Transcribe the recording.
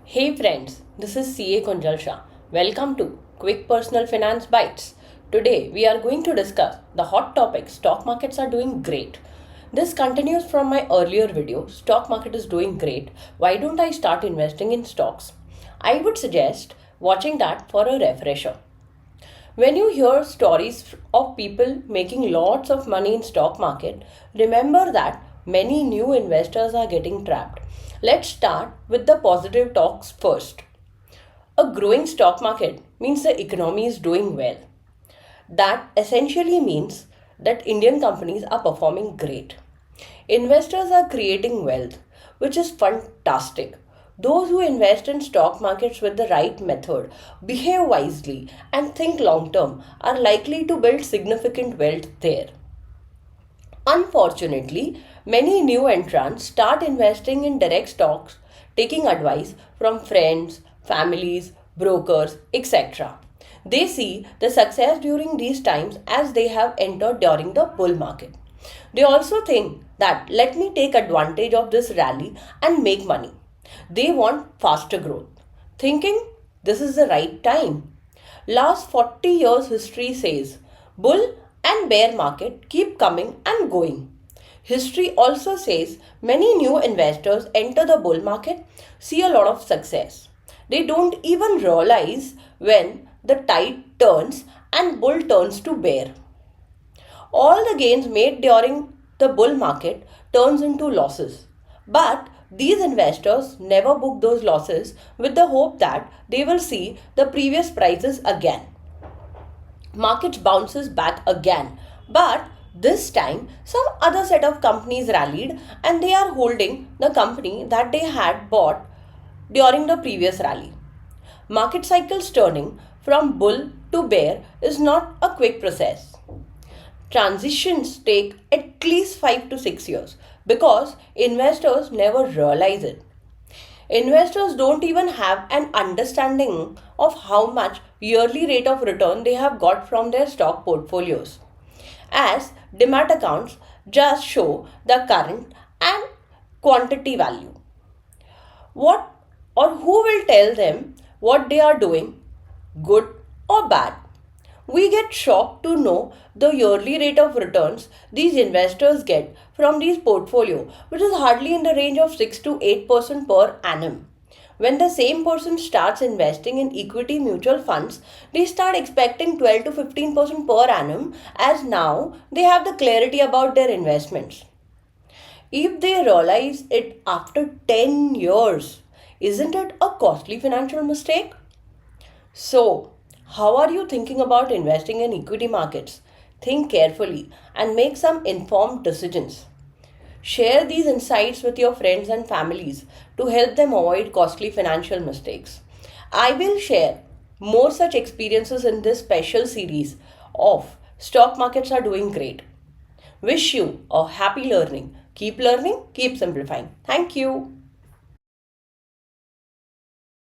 Hey friends, this is CA Kunjal Shah. Welcome to Quick Personal Finance Bites. Today we are going to discuss the hot topic stock markets are doing great. This continues from my earlier video, stock market is doing great. Why don't I start investing in stocks? I would suggest watching that for a refresher. When you hear stories of people making lots of money in stock market, remember that many new investors are getting trapped. Let's start with the positive talks first. A growing stock market means the economy is doing well. That essentially means that Indian companies are performing great. Investors are creating wealth, which is fantastic. Those who invest in stock markets with the right method, behave wisely, and think long term are likely to build significant wealth there. Unfortunately, many new entrants start investing in direct stocks, taking advice from friends, families, brokers, etc. They see the success during these times as they have entered during the bull market. They also think that let me take advantage of this rally and make money. They want faster growth, thinking this is the right time. Last 40 years history says bull and bear market keep coming and going. History also says many new investors enter the bull market, see a lot of success. They don't even realize when the tide turns and bull turns to bear. All the gains made during the bull market turns into losses. But these investors never book those losses with the hope that they will see the previous prices again. Markets bounces back again, but this time some other set of companies rallied and they are holding the company that they had bought during the previous rally. Market cycles turning from bull to bear is not a quick process. Transitions take at least 5 to 6 years because investors never realize it. Investors don't even have an understanding of how much yearly rate of return they have got from their stock portfolios, as demat accounts just show the current and quantity value. What or who will tell them what they are doing, good or bad? We get shocked to know the yearly rate of returns these investors get from these portfolio, which is hardly in the range of 6 to 8% per annum. When the same person starts investing in equity mutual funds, they start expecting 12 to 15% per annum as now they have the clarity about their investments. If they realize it after 10 years, isn't it a costly financial mistake? So, how are you thinking about investing in equity markets? Think carefully and make some informed decisions. Share these insights with your friends and families to help them avoid costly financial mistakes. I will share more such experiences in this special series of Stock Markets Are Doing Great. Wish you a happy learning. Keep learning, keep simplifying. Thank you.